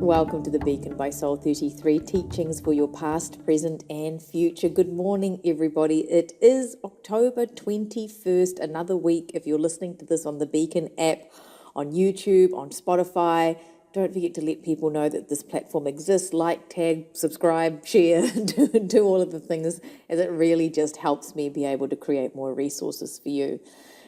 Welcome to the Beacon by Soul 33, teachings for your past, present and future. Good morning, everybody. It is October 21st, another week. If you're listening to this on the Beacon app, on YouTube, on Spotify, don't forget to let people know that this platform exists. Like, tag, subscribe, share, do all of the things, as it really just helps me be able to create more resources for you.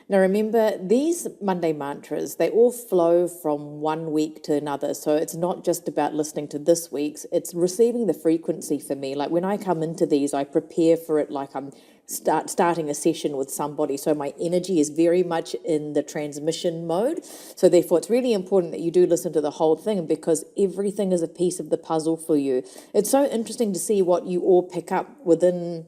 Now remember, these Monday mantras, they all flow from one week to another. So it's not just about listening to this week's, it's receiving the frequency for me. Like when I come into these, I prepare for it like I'm starting a session with somebody. So my energy is very much in the transmission mode. So therefore, it's really important that you do listen to the whole thing because everything is a piece of the puzzle for you. It's so interesting to see what you all pick up within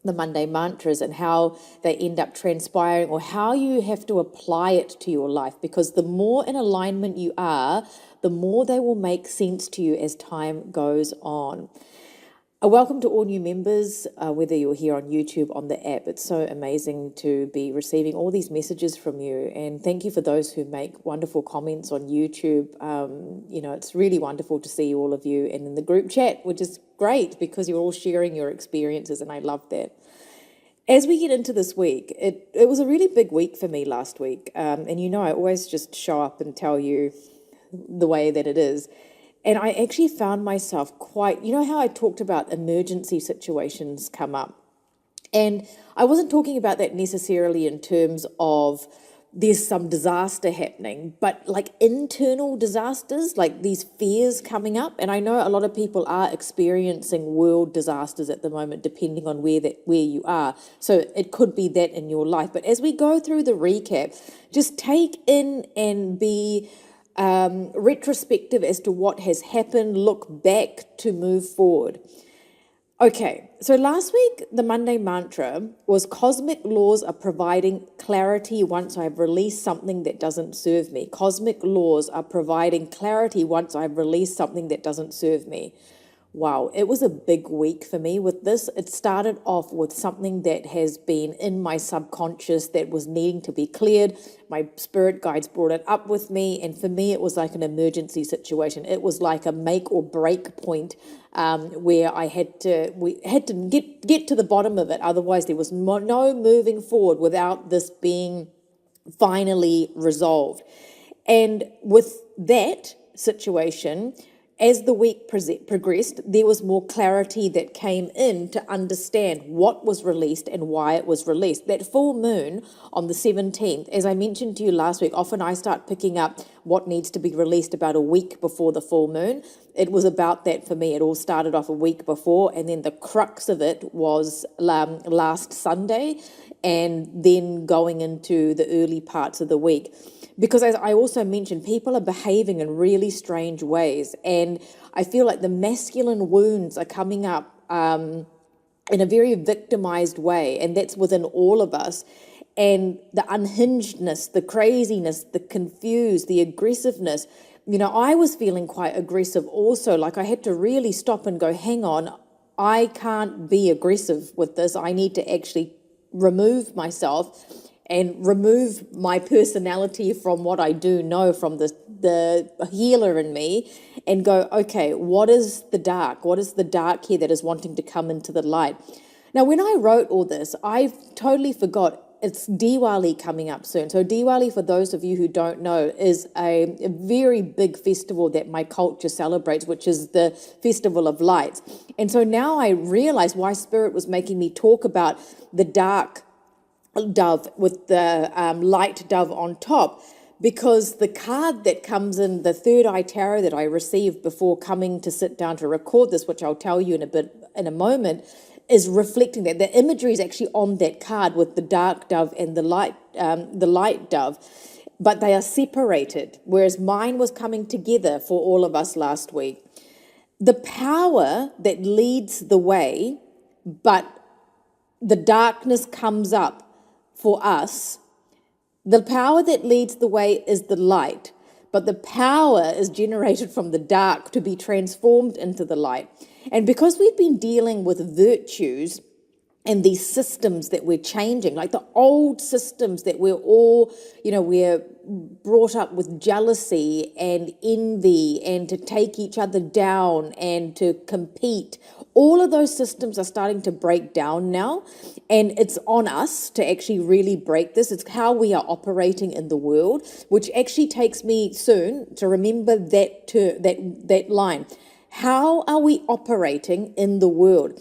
the Monday mantras and how they end up transpiring or how you have to apply it to your life, because the more in alignment you are, the more they will make sense to you as time goes on. Welcome to all new members, whether you're here on YouTube, on the app. It's so amazing to be receiving all these messages from you. And thank you for those who make wonderful comments on YouTube. It's really wonderful to see all of you and in the group chat, which is great because you're all sharing your experiences, and I love that. As we get into this week, it was a really big week for me last week. And I always just show up and tell you the way that it is. And I actually found myself how I talked about emergency situations come up. And I wasn't talking about that necessarily in terms of there's some disaster happening, but like internal disasters, like these fears coming up. And I know a lot of people are experiencing world disasters at the moment, depending on where you are. So it could be that in your life. But as we go through the recap, just take in and be retrospective as to what has happened, look back to move forward. Okay, so last week, the Monday mantra was cosmic laws are providing clarity once I've released something that doesn't serve me. Cosmic laws are providing clarity once I've released something that doesn't serve me. Wow, it was a big week for me with this. It started off with something that has been in my subconscious that was needing to be cleared. My spirit guides brought it up with me, and for me, it was like an emergency situation. It was like a make or break point where we had to get to the bottom of it. Otherwise, there was no moving forward without this being finally resolved. And with that situation, as the week progressed, there was more clarity that came in to understand what was released and why it was released. That full moon on the 17th, as I mentioned to you last week, often I start picking up what needs to be released about a week before the full moon. It was about that for me. It all started off a week before, and then the crux of it was last Sunday, and then going into the early parts of the week. Because as I also mentioned, people are behaving in really strange ways. And I feel like the masculine wounds are coming up in a very victimized way. And that's within all of us. And the unhingedness, the craziness, the confused, the aggressiveness. I was feeling quite aggressive also. Like I had to really stop and go, hang on, I can't be aggressive with this. I need to actually remove myself and remove my personality from what I do know, from the healer in me, and go, okay, what is the dark? What is the dark here that is wanting to come into the light? Now, when I wrote all this, I totally forgot it's Diwali coming up soon. So Diwali, for those of you who don't know, is a very big festival that my culture celebrates, which is the Festival of Lights. And so now I realize why Spirit was making me talk about the dark dove with the light dove on top, because the card that comes in, the third eye tarot that I received before coming to sit down to record this, which I'll tell you in a moment, is reflecting that. The imagery is actually on that card with the dark dove and the light dove, but they are separated, whereas mine was coming together for all of us last week. The power that leads the way, but the darkness comes up for us. The power that leads the way is the light, but the power is generated from the dark to be transformed into the light. And because we've been dealing with virtues and these systems that we're changing, like the old systems that we're all, we're brought up with jealousy and envy and to take each other down and to compete. All of those systems are starting to break down now, and it's on us to actually really break this. It's how we are operating in the world, which actually takes me soon to remember that line. How are we operating in the world?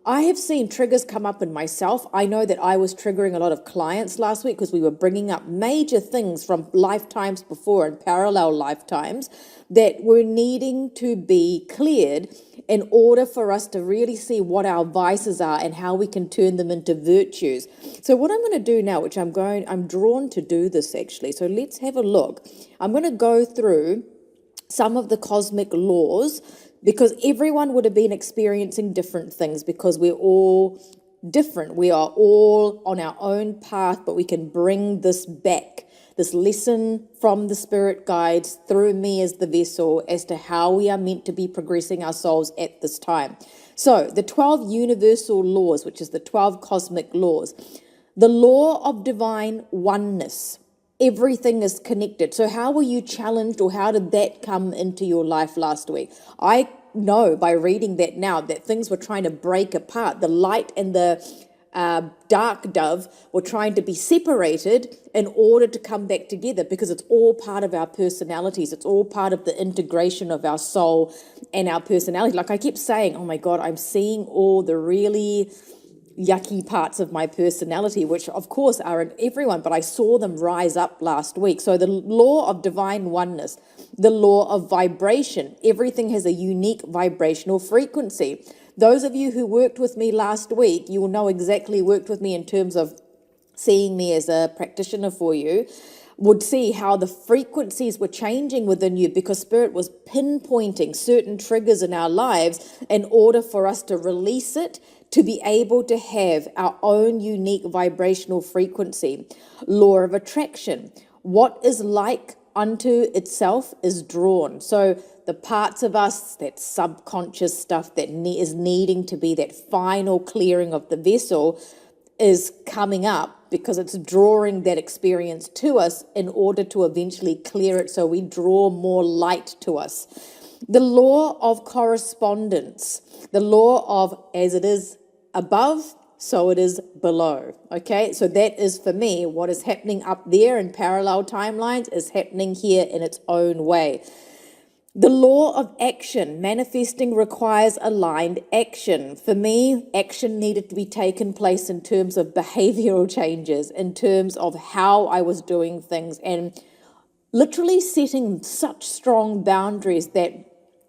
I have seen triggers come up in myself. I know that I was triggering a lot of clients last week because we were bringing up major things from lifetimes before and parallel lifetimes that were needing to be cleared in order for us to really see what our vices are and how we can turn them into virtues. So what I'm going to do now, which I'm drawn to do this actually. So let's have a look. I'm going to go through some of the cosmic laws, because everyone would have been experiencing different things, because we're all different. We are all on our own path, but we can bring this back, this lesson from the spirit guides through me as the vessel as to how we are meant to be progressing our souls at this time. So the 12 universal laws, which is the 12 cosmic laws, the law of divine oneness. Everything is connected. So how were you challenged, or how did that come into your life last week? I know by reading that now that things were trying to break apart. The light and the dark dove were trying to be separated in order to come back together, because it's all part of our personalities. It's all part of the integration of our soul and our personality. Like I kept saying, oh my God, I'm seeing all the really yucky parts of my personality, which of course are in everyone, but I saw them rise up last week. So the law of divine oneness, the law of vibration, everything has a unique vibrational frequency. Those of you who worked with me last week, you will know exactly worked with me in terms of seeing me as a practitioner for you, would see how the frequencies were changing within you, because Spirit was pinpointing certain triggers in our lives in order for us to release it, to be able to have our own unique vibrational frequency. Law of attraction. What is like unto itself is drawn. So the parts of us, that subconscious stuff that is needing to be that final clearing of the vessel, is coming up because it's drawing that experience to us in order to eventually clear it, so we draw more light to us. The law of correspondence, the law of as it is above, so it is below. Okay, so that is for me what is happening up there in parallel timelines is happening here in its own way. The law of action, manifesting requires aligned action. For me, action needed to be taken place in terms of behavioral changes, in terms of how I was doing things, and literally setting such strong boundaries that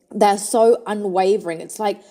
they're so unwavering. It's like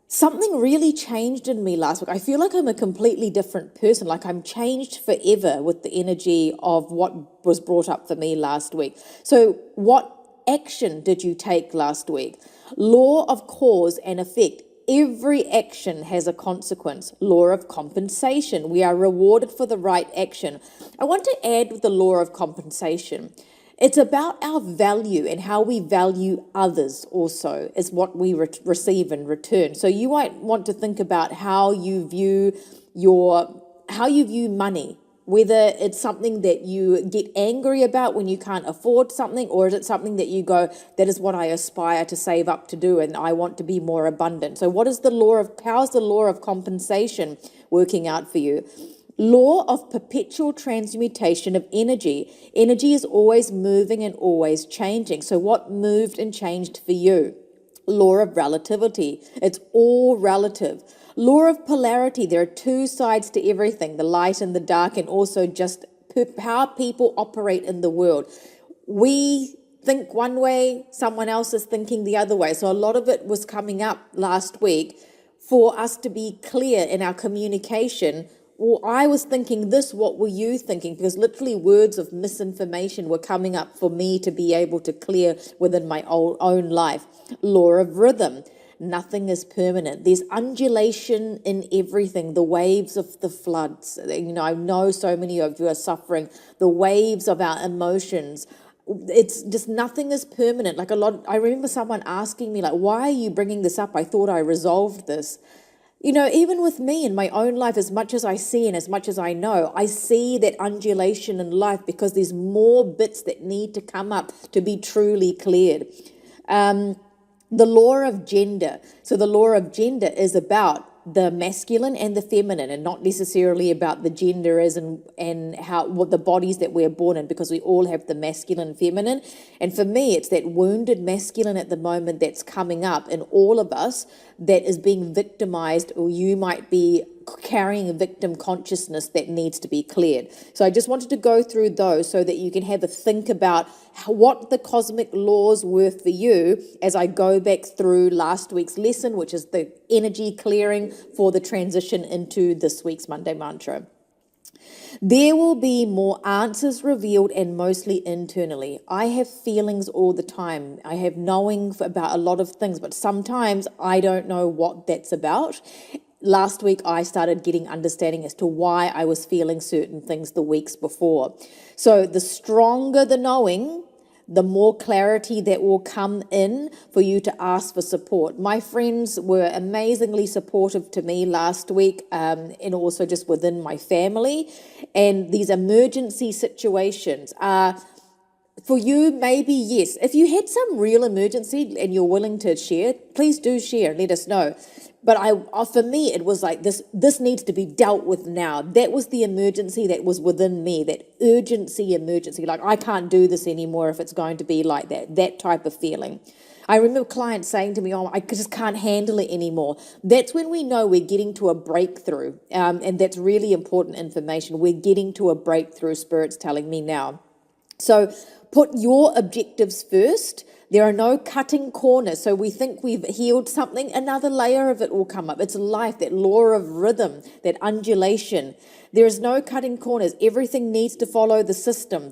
something really changed in me last week. I feel like I'm a completely different person, like I'm changed forever with the energy of what was brought up for me last week. So what action did you take last week? Law of cause and effect. Every action has a consequence. Law of compensation. We are rewarded for the right action. I want to add with the law of compensation. It's about our value and how we value others also is what we receive in return. So you might want to think about how you view money, whether it's something that you get angry about when you can't afford something, or is it something that you go, that is what I aspire to save up to do and I want to be more abundant. So how's the law of compensation working out for you? Law of perpetual transmutation of energy. Energy is always moving and always changing. So what moved and changed for you? Law of relativity. It's all relative. Law of polarity. There are two sides to everything, the light and the dark, and also just how people operate in the world. We think one way, someone else is thinking the other way. So a lot of it was coming up last week for us to be clear in our communication. Well, I was thinking this, what were you thinking? Because literally words of misinformation were coming up for me to be able to clear within my own life. Law of rhythm. Nothing is permanent. There's undulation in everything. The waves of the floods. I know so many of you are suffering. The waves of our emotions. It's just nothing is permanent. I remember someone asking me, why are you bringing this up? I thought I resolved this. Even with me in my own life, as much as I see and as much as I know, I see that undulation in life because there's more bits that need to come up to be truly cleared. The law of gender. So the law of gender is about the masculine and the feminine, and not necessarily about the gender as and how what the bodies that we're born in, because we all have the masculine and feminine. And for me, it's that wounded masculine at the moment that's coming up in all of us that is being victimized, or you might be carrying a victim consciousness that needs to be cleared. So I just wanted to go through those so that you can have a think about what the cosmic laws were for you as I go back through last week's lesson, which is the energy clearing for the transition into this week's Monday mantra. There will be more answers revealed, and mostly internally. I have feelings all the time. I have knowing about a lot of things, but sometimes I don't know what that's about. Last week, I started getting understanding as to why I was feeling certain things the weeks before. So the stronger the knowing, the more clarity that will come in for you to ask for support. My friends were amazingly supportive to me last week, and also just within my family. And these emergency situations are, for you, maybe yes. If you had some real emergency and you're willing to share, please do share and let us know. But for me, it was like this needs to be dealt with now. That was the emergency that was within me, that emergency. Like, I can't do this anymore if it's going to be like that type of feeling. I remember clients saying to me, oh, I just can't handle it anymore. That's when we know we're getting to a breakthrough. And that's really important information. We're getting to a breakthrough, Spirit's telling me now. So put your objectives first. There are no cutting corners. So we think we've healed something, another layer of it will come up. It's life, that law of rhythm, that undulation. There is no cutting corners. Everything needs to follow the system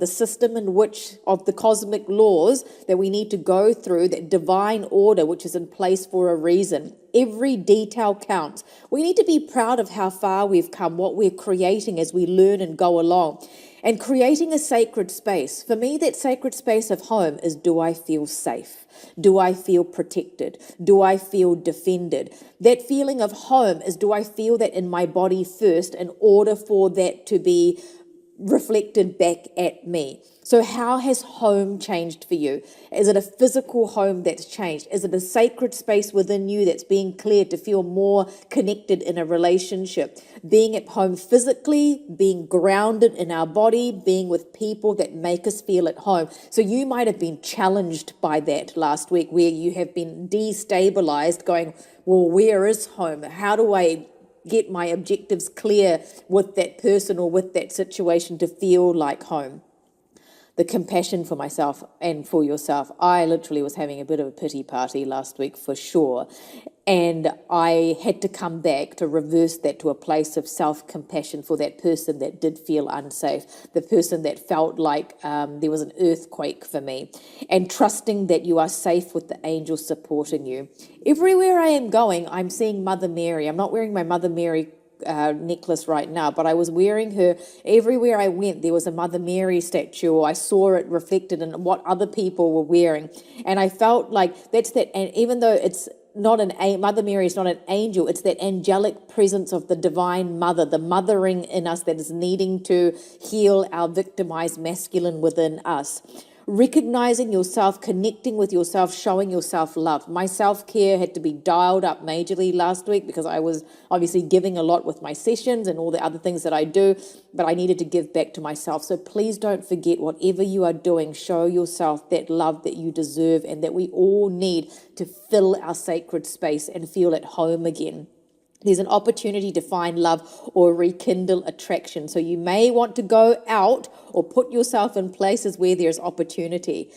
in which of the cosmic laws that we need to go through, that divine order which is in place for a reason. Every detail counts. We need to be proud of how far we've come, what we're creating as we learn and go along. And creating a sacred space. For me, that sacred space of home is, do I feel safe? Do I feel protected? Do I feel defended? That feeling of home is, do I feel that in my body first in order for that to be reflected back at me? So how has home changed for you? Is it a physical home that's changed? Is it a sacred space within you that's being cleared to feel more connected in a relationship? Being at home physically, being grounded in our body, being with people that make us feel at home. So you might have been challenged by that last week, where you have been destabilized, going, well, where is home? How do I get my objectives clear with that person or with that situation to feel like home? The compassion for myself and for yourself. I literally was having a bit of a pity party last week for sure. And I had to come back to reverse that to a place of self-compassion for that person that did feel unsafe, the person that felt like there was an earthquake for me, and trusting that you are safe with the angels supporting you. Everywhere I am going, I'm seeing Mother Mary. I'm not wearing my Mother Mary necklace right now, but I was wearing her everywhere I went. There was a Mother Mary statue, or I saw it reflected in what other people were wearing, and I felt like that's that. And even though it's not Mother Mary is not an angel, it's that angelic presence of the divine mother, the mothering in us that is needing to heal our victimized masculine within us. Recognizing yourself, connecting with yourself, showing yourself love. My self-care had to be dialed up majorly last week because I was obviously giving a lot with my sessions and all the other things that I do, but I needed to give back to myself. So please don't forget, whatever you are doing, show yourself that love that you deserve and that we all need to fill our sacred space and feel at home again. There's an opportunity to find love or rekindle attraction. So you may want to go out or put yourself in places where there's opportunity.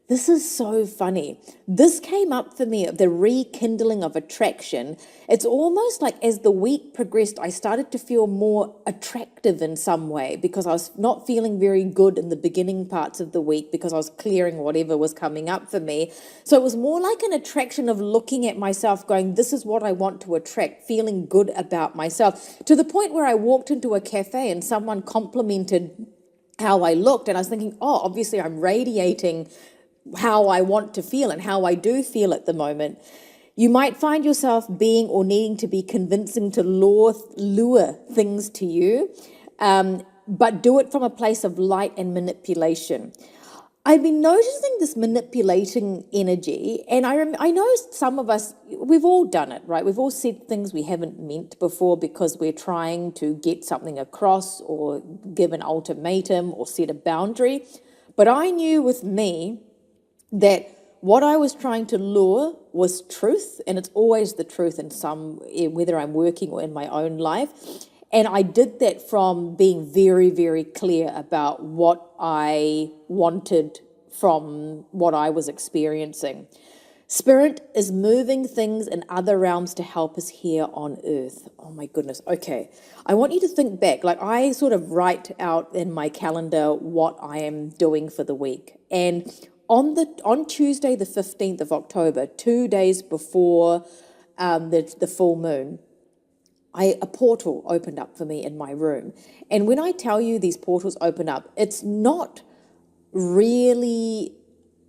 This is so funny. This came up for me, the rekindling of attraction. It's almost like as the week progressed, I started to feel more attractive in some way because I was not feeling very good in the beginning parts of the week because I was clearing whatever was coming up for me. So it was more like an attraction of looking at myself going, this is what I want to attract, feeling good about myself, to the point where I walked into a cafe and someone complimented how I looked. And I was thinking, oh, obviously I'm radiating how I want to feel and how I do feel at the moment. You might find yourself being or needing to be convincing to lure things to you, but do it from a place of light and manipulation. I've been noticing this manipulating energy, and I know some of us, we've all done it, right? We've all said things we haven't meant before because we're trying to get something across or give an ultimatum or set a boundary. But I knew with me that what I was trying to lure was truth, and it's always the truth in whether I'm working or in my own life. And I did that from being very, very clear about what I wanted from what I was experiencing. Spirit is moving things in other realms to help us here on earth. Oh my goodness. Okay. I want you to think back. Like, I sort of write out in my calendar what I am doing for the week. And on Tuesday, the 15th of October, 2 days before the full moon, a portal opened up for me in my room. And when I tell you these portals open up, it's not really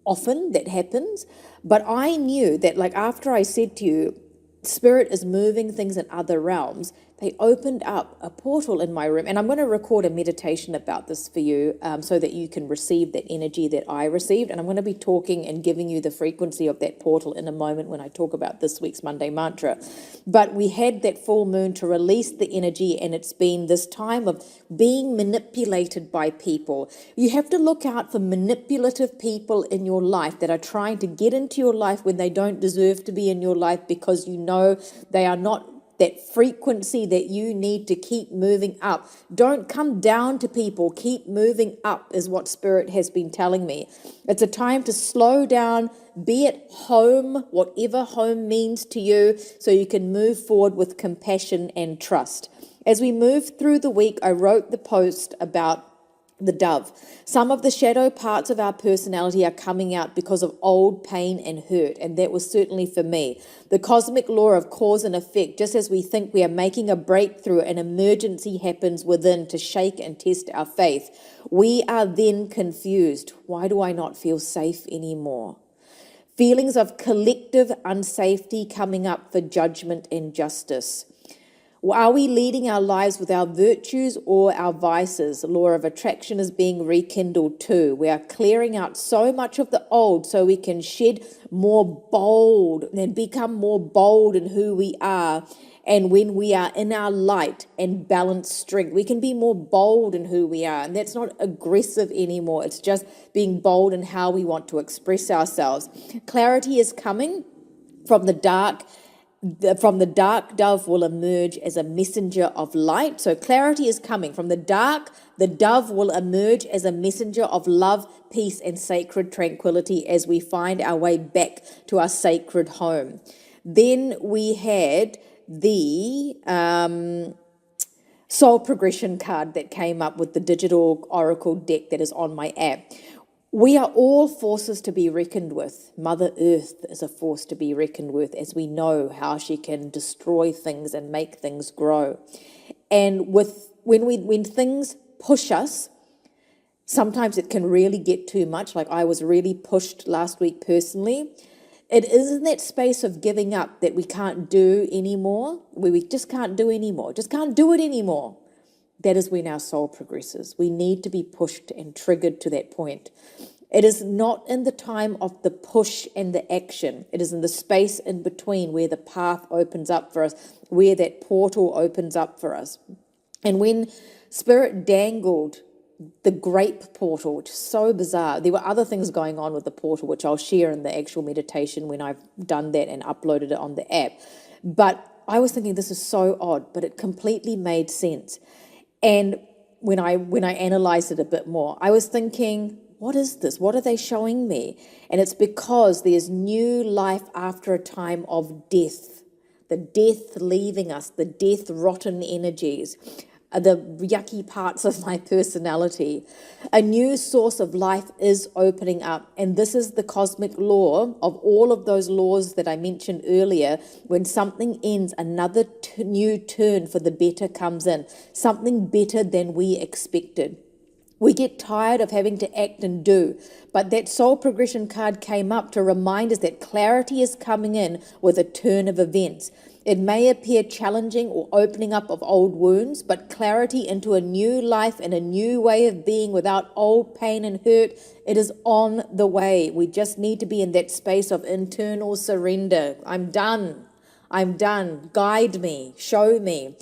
often that happens, but I knew that, like, after I said to you, Spirit is moving things in other realms, they opened up a portal in my room. And I'm going to record a meditation about this for you so that you can receive that energy that I received. And I'm going to be talking and giving you the frequency of that portal in a moment when I talk about this week's Monday mantra. But we had that full moon to release the energy, and it's been this time of being manipulated by people. You have to look out for manipulative people in your life that are trying to get into your life when they don't deserve to be in your life, because you know they are not that frequency that you need to keep moving up. Don't come down to people. Keep moving up is what Spirit has been telling me. It's a time to slow down, be at home, whatever home means to you, so you can move forward with compassion and trust. As we move through the week, I wrote the post about the dove. Some of the shadow parts of our personality are coming out because of old pain and hurt, and that was certainly for me. The cosmic law of cause and effect, just as we think we are making a breakthrough, an emergency happens within to shake and test our faith. We are then confused. Why do I not feel safe anymore? Feelings of collective unsafety coming up for judgment and justice. Are we leading our lives with our virtues or our vices? The law of attraction is being rekindled too. We are clearing out so much of the old so we can shed more bold and become more bold in who we are. And when we are in our light and balanced strength, we can be more bold in who we are. And that's not aggressive anymore. It's just being bold in how we want to express ourselves. Clarity is coming from the dark. From the dark, dove will emerge as a messenger of light. So clarity is coming. From the dark, the dove will emerge as a messenger of love, peace, and sacred tranquility as we find our way back to our sacred home. Then we had the soul progression card that came up with the digital oracle deck that is on my app. We are all forces to be reckoned with. Mother Earth is a force to be reckoned with, as we know how she can destroy things and make things grow. And when things push us, sometimes it can really get too much. Like, I was really pushed last week personally. It is in that space of giving up that we can't do anymore, where we just can't do anymore, just can't do it anymore. That is when our soul progresses. We need to be pushed and triggered to that point. It is not in the time of the push and the action. It is in the space in between where the path opens up for us, where that portal opens up for us. And when Spirit dangled the grape portal, which is so bizarre, there were other things going on with the portal, which I'll share in the actual meditation when I've done that and uploaded it on the app. But I was thinking, this is so odd, but it completely made sense. And when I analyzed it a bit more, I was thinking, what is this? What are they showing me? And it's because there's new life after a time of death, the death leaving us, the death rotten energies, the yucky parts of my personality. A new source of life is opening up. And this is the cosmic law of all of those laws that I mentioned earlier. When something ends, another new turn for the better comes in. Something better than we expected. We get tired of having to act and do, but that soul progression card came up to remind us that clarity is coming in with a turn of events. It may appear challenging or opening up of old wounds, but clarity into a new life and a new way of being without old pain and hurt, it is on the way. We just need to be in that space of internal surrender. I'm done. I'm done. Guide me. Show me.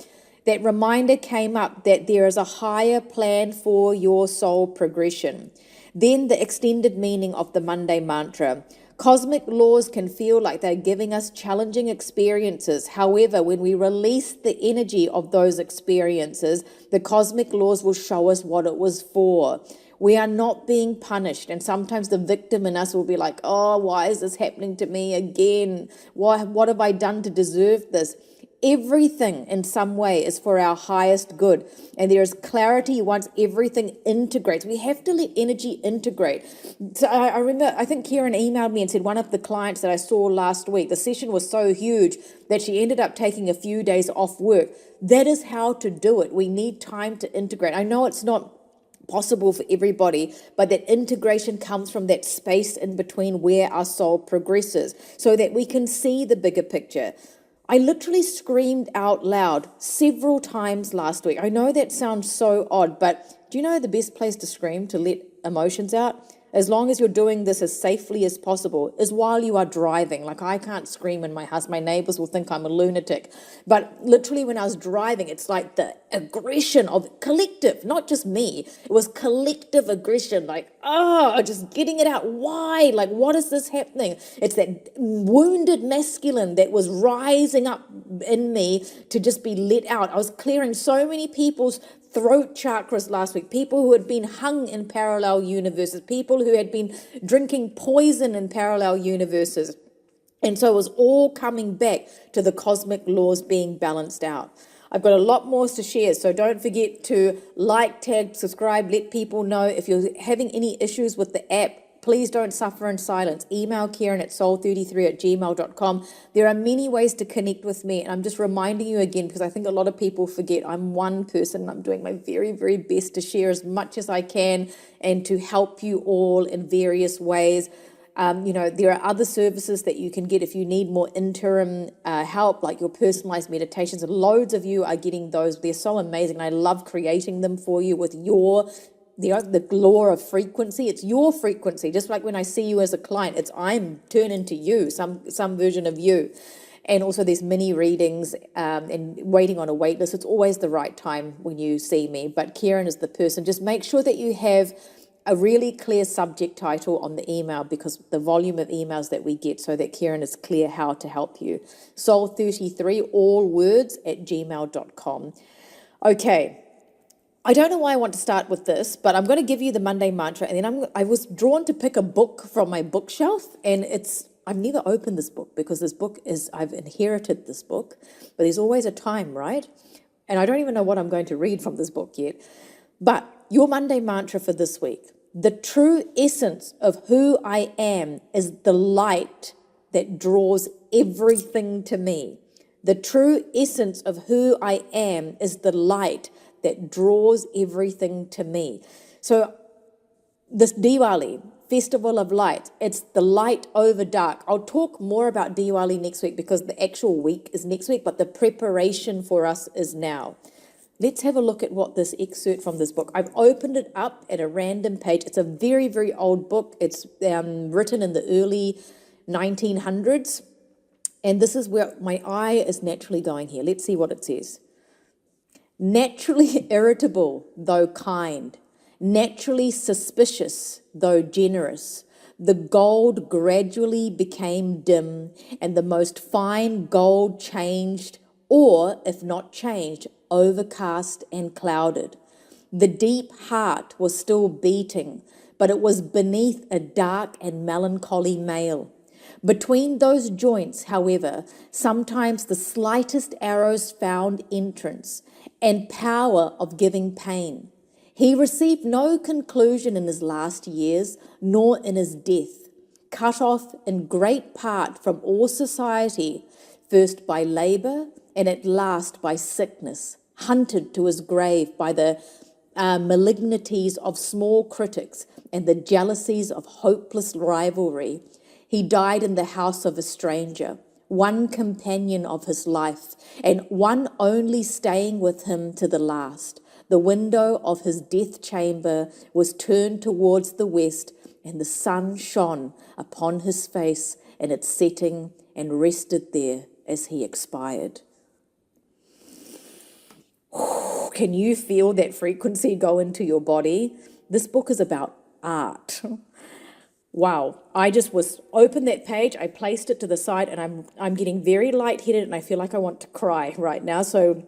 That reminder came up that there is a higher plan for your soul progression. Then the extended meaning of the Monday mantra. Cosmic laws can feel like they're giving us challenging experiences. However, when we release the energy of those experiences, the cosmic laws will show us what it was for. We are not being punished. And sometimes the victim in us will be like, oh, why is this happening to me again? What have I done to deserve this? Everything in some way is for our highest good. And there is clarity once everything integrates. We have to let energy integrate. So I remember, I think Kieran emailed me and said one of the clients that I saw last week, the session was so huge that she ended up taking a few days off work. That is how to do it. We need time to integrate. I know it's not possible for everybody, but that integration comes from that space in between where our soul progresses so that we can see the bigger picture. I literally screamed out loud several times last week. I know that sounds so odd, but do you know the best place to scream, to let emotions out? As long as you're doing this as safely as possible, is while you are driving. Like I can't scream in my house. My neighbors will think I'm a lunatic. But literally when I was driving, it's like the aggression of collective, not just me. It was collective aggression, like, just getting it out. Why? Like, what is this happening? It's that wounded masculine that was rising up in me to just be let out. I was clearing so many people's throat chakras last week, people who had been hung in parallel universes, people who had been drinking poison in parallel universes. And so it was all coming back to the cosmic laws being balanced out. I've got a lot more to share, so don't forget to like, tag, subscribe, let people know. If you're having any issues with the app, please don't suffer in silence. Email Kieran at soul33@gmail.com. There are many ways to connect with me, and I'm just reminding you again because I think a lot of people forget I'm one person and I'm doing my very, very best to share as much as I can and to help you all in various ways. There are other services that you can get if you need more interim help, like your personalized meditations. Loads of you are getting those. They're so amazing. And I love creating them for you with the law of frequency. It's your frequency. Just like when I see you as a client, I'm turning to you, some version of you. And also there's mini readings and waiting on a wait list. It's always the right time when you see me. But Kieran is the person. Just make sure that you have a really clear subject title on the email because the volume of emails that we get, so that Kieran is clear how to help you. Soul33, all words, @gmail.com. Okay. I don't know why I want to start with this, but I'm going to give you the Monday mantra, and then I was drawn to pick a book from my bookshelf, and I've never opened this book because this book I've inherited this book, but there's always a time, right? And I don't even know what I'm going to read from this book yet. But your Monday mantra for this week: the true essence of who I am is the light that draws everything to me. The true essence of who I am is the light that draws everything to me. So this Diwali, Festival of Light, it's the light over dark. I'll talk more about Diwali next week because the actual week is next week, but the preparation for us is now. Let's have a look at what this excerpt from this book. I've opened it up at a random page. It's a very, very old book. It's written in the early 1900s. And this is where my eye is naturally going here. Let's see what it says. Naturally irritable, though kind. Naturally suspicious, though generous. The gold gradually became dim, and the most fine gold changed, or, if not changed, overcast and clouded. The deep heart was still beating, but it was beneath a dark and melancholy mail. Between those joints, however, sometimes the slightest arrows found entrance and power of giving pain. He received no conclusion in his last years, nor in his death, cut off in great part from all society, first by labour and at last by sickness, hunted to his grave by the malignities of small critics, and the jealousies of hopeless rivalry. He died in the house of a stranger, one companion of his life, and one only staying with him to the last. The window of his death chamber was turned towards the west, and the sun shone upon his face in its setting and rested there as he expired. Can you feel that frequency go into your body? This book is about art. Wow, I just opened that page, I placed it to the side, and I'm getting very lightheaded, and I feel like I want to cry right now. So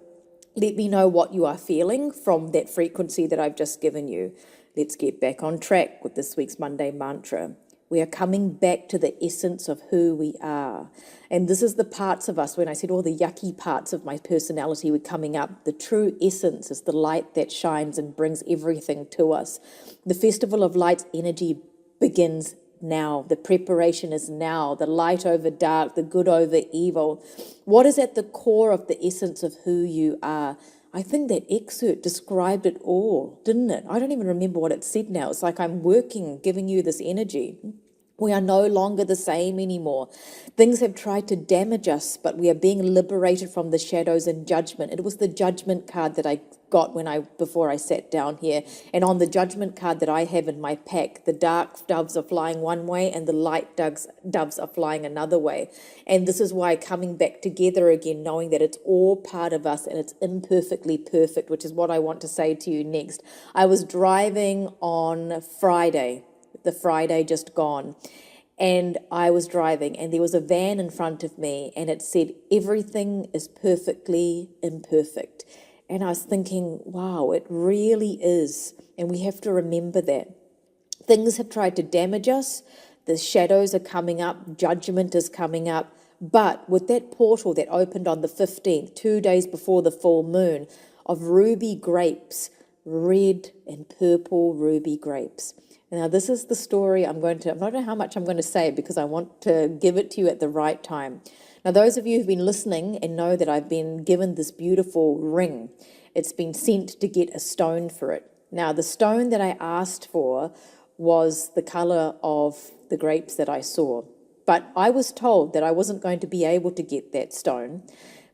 let me know what you are feeling from that frequency that I've just given you. Let's get back on track with this week's Monday mantra. We are coming back to the essence of who we are. And this is the parts of us, when I said all the yucky parts of my personality were coming up. The true essence is the light that shines and brings everything to us. The Festival of Light's energy begins now. The preparation is now. The light over dark, the good over evil. What is at the core of the essence of who you are? I think that excerpt described it all, didn't it? I don't even remember what it said now. It's like I'm working, giving you this energy. We are no longer the same anymore. Things have tried to damage us, but we are being liberated from the shadows and judgment. It was the judgment card that I got before I sat down here. And on the judgment card that I have in my pack, the dark doves are flying one way and the light doves are flying another way. And this is why coming back together again, knowing that it's all part of us and it's imperfectly perfect, which is what I want to say to you next. I was driving on Friday, the Friday just gone, and I was driving and there was a van in front of me and it said, everything is perfectly imperfect. And I was thinking, wow, it really is. And we have to remember that. Things have tried to damage us. The shadows are coming up. Judgment is coming up. But with that portal that opened on the 15th, 2 days before the full moon, of ruby grapes, red and purple ruby grapes. Now, this is the story I don't know how much I'm going to say because I want to give it to you at the right time. Now, those of you who've been listening and know that I've been given this beautiful ring, it's been sent to get a stone for it. Now, the stone that I asked for was the color of the grapes that I saw. But I was told that I wasn't going to be able to get that stone.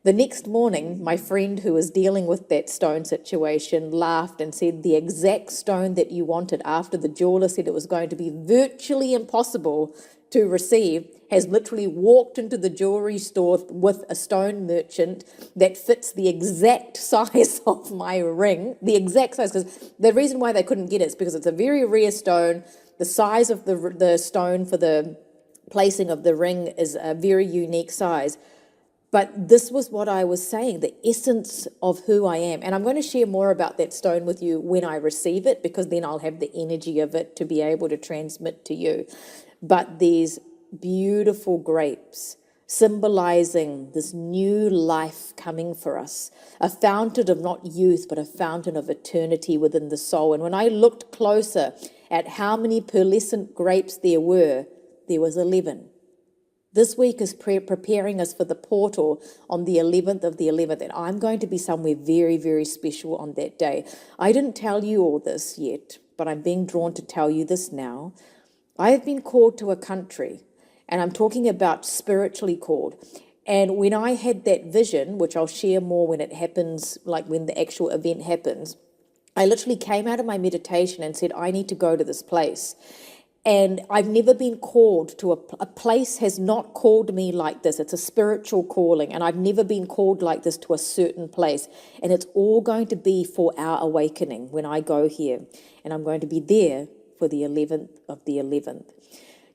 The next morning, my friend who was dealing with that stone situation laughed and said the exact stone that you wanted after the jeweler said it was going to be virtually impossible to receive has literally walked into the jewelry store with a stone merchant that fits the exact size of my ring, the exact size, because the reason why they couldn't get it is because it's a very rare stone. The size of the stone for the placing of the ring is a very unique size. But this was what I was saying, the essence of who I am. And I'm going to share more about that stone with you when I receive it, because then I'll have the energy of it to be able to transmit to you. But these beautiful grapes symbolizing this new life coming for us, a fountain of not youth, but a fountain of eternity within the soul. And when I looked closer at how many pearlescent grapes there was 11. This week is preparing us for the portal on the 11th of the 11th, and I'm going to be somewhere very, very special on that day. I didn't tell you all this yet, but I'm being drawn to tell you this now. I have been called to a country, and I'm talking about spiritually called. And when I had that vision, which I'll share more when it happens, like when the actual event happens, I literally came out of my meditation and said, I need to go to this place. And I've never been called to a place has not called me like this. It's a spiritual calling, and I've never been called like this to a certain place. And it's all going to be for our awakening when I go here. And I'm going to be there for the 11th of the 11th.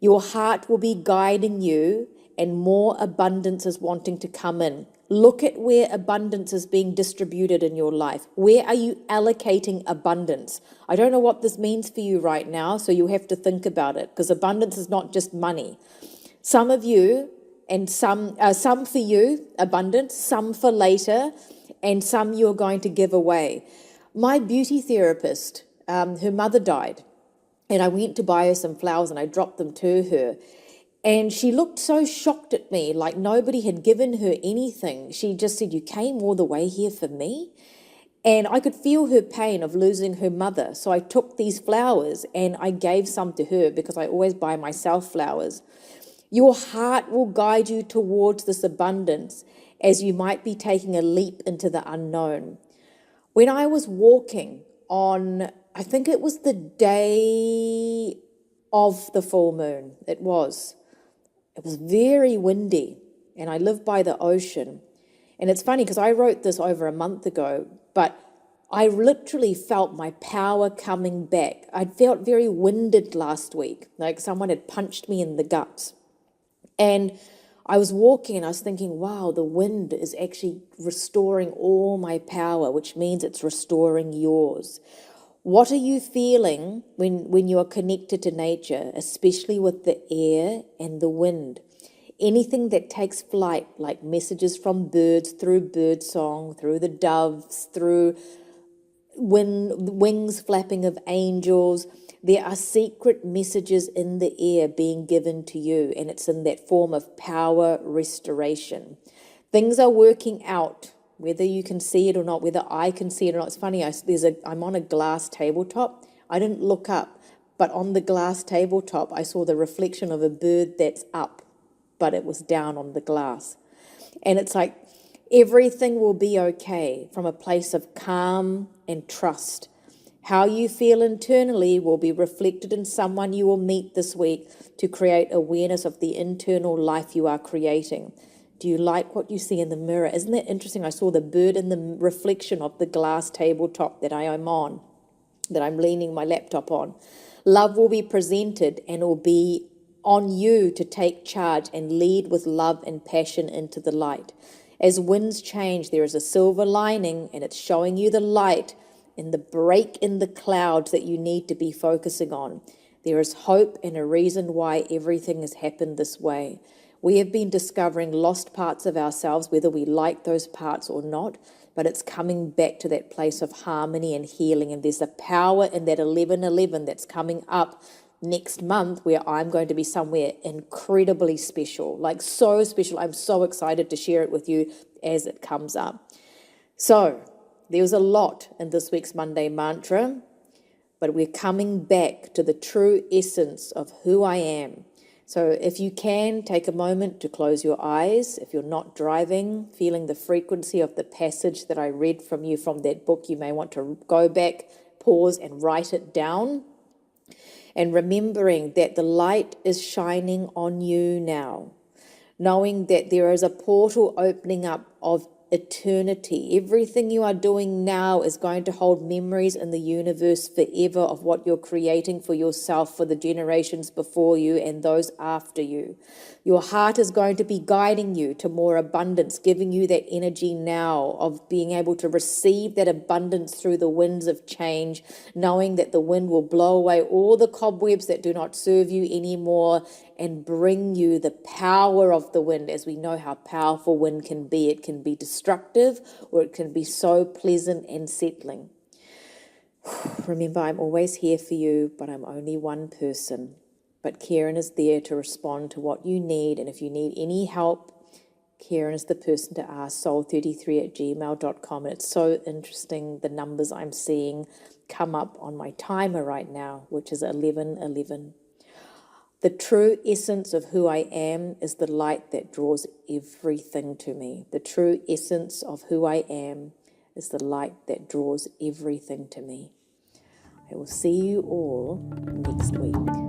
Your heart will be guiding you, and more abundance is wanting to come in. Look at where abundance is being distributed in your life. Where are you allocating abundance? I don't know what this means for you right now, so you have to think about it, because abundance is not just money. Some of you, and some for you, abundance, some for later, and some you're going to give away. My beauty therapist, her mother died, and I went to buy her some flowers and I dropped them to her. And she looked so shocked at me, like nobody had given her anything. She just said, you came all the way here for me? And I could feel her pain of losing her mother. So I took these flowers and I gave some to her because I always buy myself flowers. Your heart will guide you towards this abundance as you might be taking a leap into the unknown. When I was walking on, I think it was the day of the full moon, it was very windy and I live by the ocean. And it's funny because I wrote this over a month ago, but I literally felt my power coming back. I felt very winded last week, like someone had punched me in the guts. And I was walking and I was thinking, wow, the wind is actually restoring all my power, which means it's restoring yours. What are you feeling when you are connected to nature, especially with the air and the wind? Anything that takes flight, like messages from birds, through bird song, through the doves, through wings flapping of angels, there are secret messages in the air being given to you, and it's in that form of power restoration. Things are working out, whether you can see it or not, whether I can see it or not. It's funny, I'm on a glass tabletop. I didn't look up, but on the glass tabletop, I saw the reflection of a bird that's up, but it was down on the glass. And it's like everything will be okay from a place of calm and trust. How you feel internally will be reflected in someone you will meet this week to create awareness of the internal life you are creating. Do you like what you see in the mirror? Isn't that interesting? I saw the bird in the reflection of the glass tabletop that I am on, that I'm leaning my laptop on. Love will be presented and it will be on you to take charge and lead with love and passion into the light. As winds change, there is a silver lining and it's showing you the light in the break in the clouds that you need to be focusing on. There is hope and a reason why everything has happened this way. We have been discovering lost parts of ourselves, whether we like those parts or not, but it's coming back to that place of harmony and healing. And there's a power in that 11:11 that's coming up next month where I'm going to be somewhere incredibly special, like so special. I'm so excited to share it with you as it comes up. So there was a lot in this week's Monday mantra, but we're coming back to the true essence of who I am. So if you can, take a moment to close your eyes. If you're not driving, feeling the frequency of the passage that I read from you from that book, you may want to go back, pause and write it down. And remembering that the light is shining on you now, knowing that there is a portal opening up of eternity. Everything you are doing now is going to hold memories in the universe forever of what you're creating for yourself, for the generations before you and those after you. Your heart is going to be guiding you to more abundance, giving you that energy now of being able to receive that abundance through the winds of change, knowing that the wind will blow away all the cobwebs that do not serve you anymore and bring you the power of the wind. As we know how powerful wind can be, it can be destructive or it can be so pleasant and settling. Remember, I'm always here for you, but I'm only one person. But Karen is there to respond to what you need. And if you need any help, Karen is the person to ask, soul33@gmail.com. And it's so interesting, the numbers I'm seeing come up on my timer right now, which is 11:11. The true essence of who I am is the light that draws everything to me. The true essence of who I am is the light that draws everything to me. I will see you all next week.